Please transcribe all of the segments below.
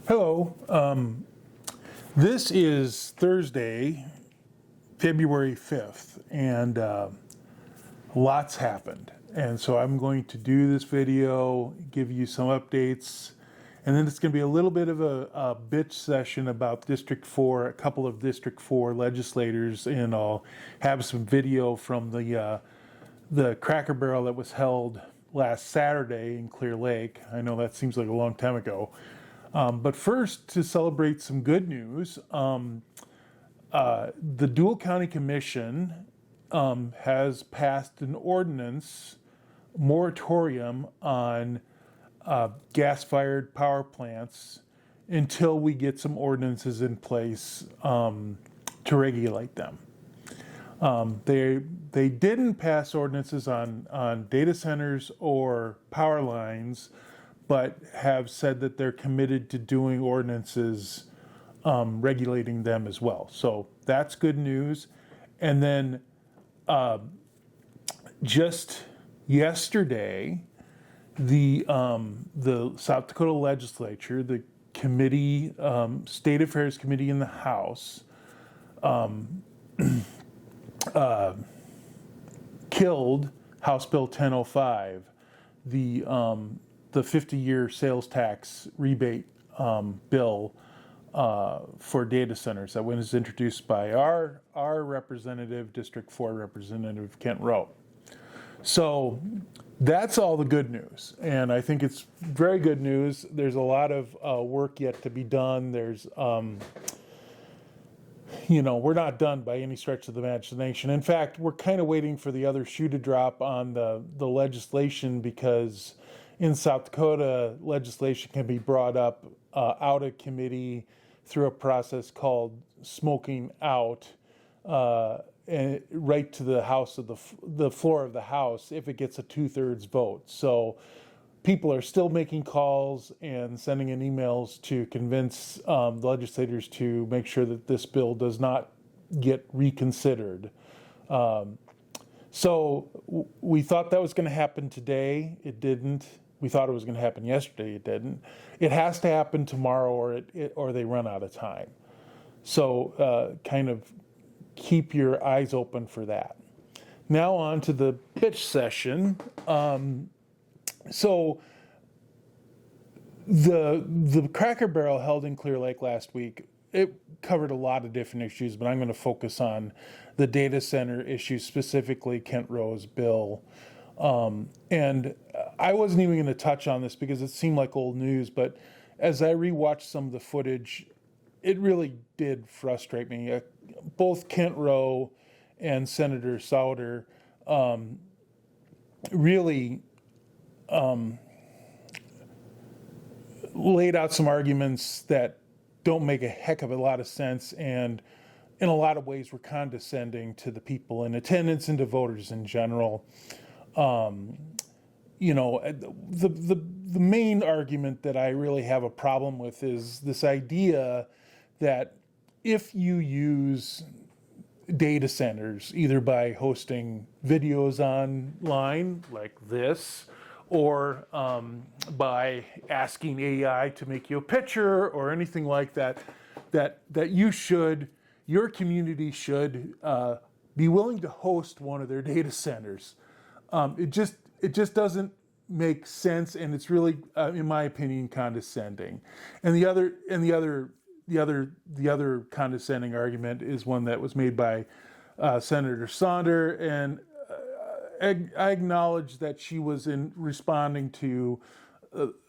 Hello. This is Thursday, February 5th, and lots happened. And so I'm going to do this video, give you some updates, and then it's going to be a little bit of a bitch session about District 4, a couple of District 4 legislators, and I'll have some video from the Cracker Barrel that was held last Saturday in Clear Lake. I know that seems like a long time ago. But first, to celebrate some good news, the Deuel County Commission has passed an ordinance moratorium on gas-fired power plants until we get some ordinances in place to regulate them. They didn't pass ordinances on data centers or power lines, but have said that they're committed to doing ordinances regulating them as well. So that's good news. And then just yesterday, the South Dakota Legislature, the committee, State Affairs Committee in the House, killed House Bill 1005, the 50-year sales tax rebate bill for data centers that was introduced by our representative, District 4 Representative Kent Rowe. So that's all the good news, and I think it's very good news. There's a lot of work yet to be done. There's we're not done by any stretch of the imagination. In fact, we're kind of waiting for the other shoe to drop on the legislation, because in South Dakota, legislation can be brought up out of committee through a process called smoking out, and right to the House of the floor of the House if it gets a 2/3 vote. So people are still making calls and sending in emails to convince the legislators to make sure that this bill does not get reconsidered. So we thought that was going to happen today. It didn't. We thought it was going to happen yesterday. It didn't. It has to happen tomorrow, or they run out of time. So kind of keep your eyes open for that. Now on to the pitch session. So the Cracker Barrel held in Clear Lake last week, it covered a lot of different issues, but I'm going to focus on the data center issue, specifically Kent Rowe's bill. And I wasn't even going to touch on this because it seemed like old news, but as I rewatched some of the footage, it really did frustrate me. Both Kent Rowe and Senator Souter really laid out some arguments that don't make a heck of a lot of sense, and in a lot of ways were condescending to the people in attendance and to voters in general. The main argument that I really have a problem with is this idea that if you use data centers, either by hosting videos online like this, or by asking AI to make you a picture or anything like that, that your community should be willing to host one of their data centers. It just doesn't make sense, and it's really, in my opinion, condescending. And the other condescending argument is one that was made by Senator Sauter, and I acknowledge that she was responding to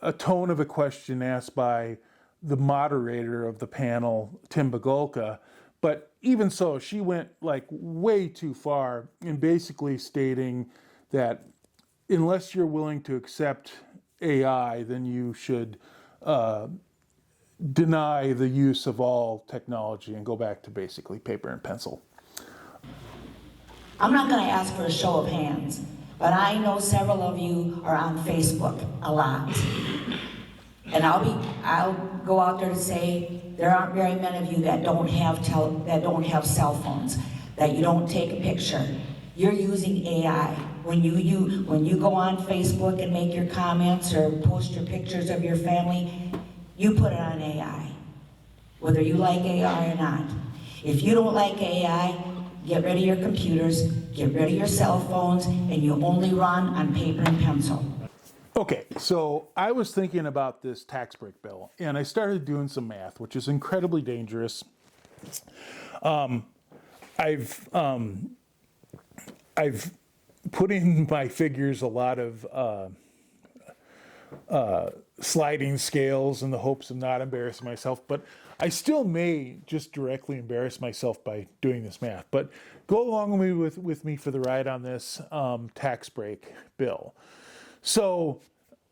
a tone of a question asked by the moderator of the panel, Tim Bagolka. But even so, she went like way too far in basically stating that unless you're willing to accept AI, then you should deny the use of all technology and go back to basically paper and pencil. I'm not going to ask for a show of hands, but I know several of you are on Facebook a lot. And I'll go out there to say there aren't very many of you that don't have cell phones, that you don't take a picture. You're using AI. When you go on Facebook and make your comments or post your pictures of your family, You put it on AI, whether you like AI or not. If you don't like AI, get rid of your computers, get rid of your cell phones, and you only run on paper and pencil. Okay, so I was thinking about this tax break bill, and I started doing some math, which is incredibly dangerous. I've put in my figures a lot of sliding scales in the hopes of not embarrassing myself, but I still may just directly embarrass myself by doing this math. But go along with me for the ride on this tax break bill. So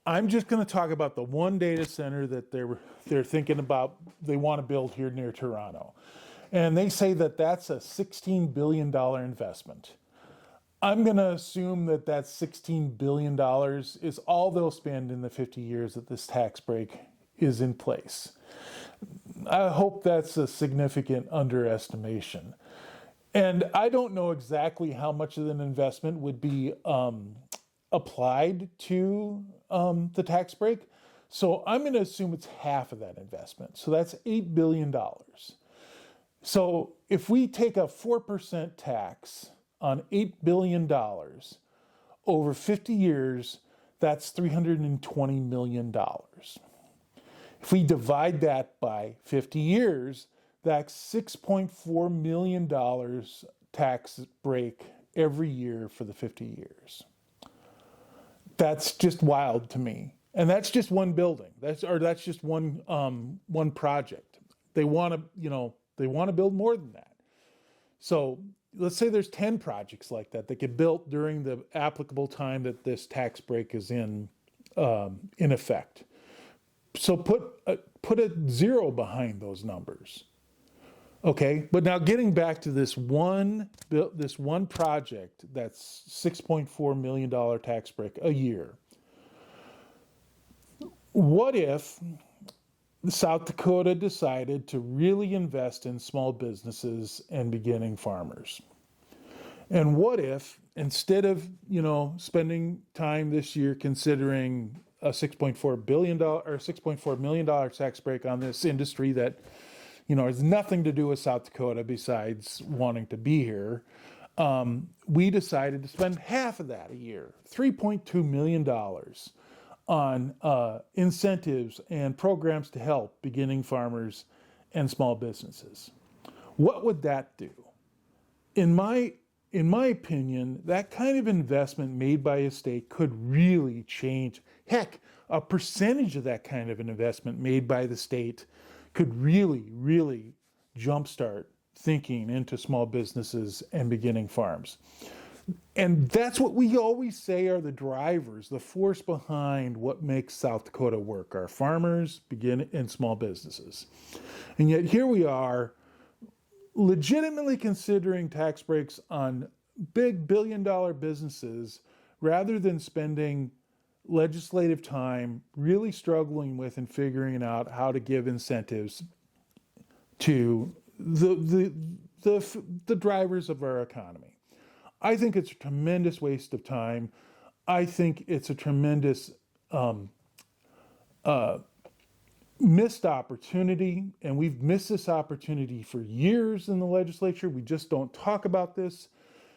I'm just going to talk about the one data center that they're thinking about they want to build here near Toronto. And they say that that's a $16 billion investment. I'm going to assume that that $16 billion is all they'll spend in the 50 years that this tax break is in place. I hope that's a significant underestimation. And I don't know exactly how much of an investment would be applied to the tax break. So I'm going to assume it's half of that investment. So that's $8 billion. So if we take a 4% tax on $8 billion over 50 years, that's $320 million. If we divide that by 50 years, that's $6.4 million tax break every year for the 50 years. That's just wild to me. And that's just one building. That's just one project. They want to build more than that. So let's say there's 10 projects like that that get built during the applicable time that this tax break is in effect. So put a zero behind those numbers. Okay, but now getting back to this one project that's $6.4 million tax break a year. What if South Dakota decided to really invest in small businesses and beginning farmers? And what if instead of, spending time this year considering a $6.4 million tax break on this industry that, has nothing to do with South Dakota besides wanting to be here, we decided to spend half of that a year, $3.2 million on incentives and programs to help beginning farmers and small businesses. What would that do? In my opinion, that kind of investment made by a state could really change. Heck, a percentage of that kind of an investment made by the state could really, really jumpstart thinking into small businesses and beginning farms. And that's what we always say are the drivers, the force behind what makes South Dakota work, our farmers, and small businesses. And yet here we are, legitimately considering tax breaks on big billion-dollar businesses rather than spending legislative time really struggling with and figuring out how to give incentives to the drivers of our economy. I think it's a tremendous waste of time. I think it's a tremendous missed opportunity, and we've missed this opportunity for years in the legislature. We just don't talk about this.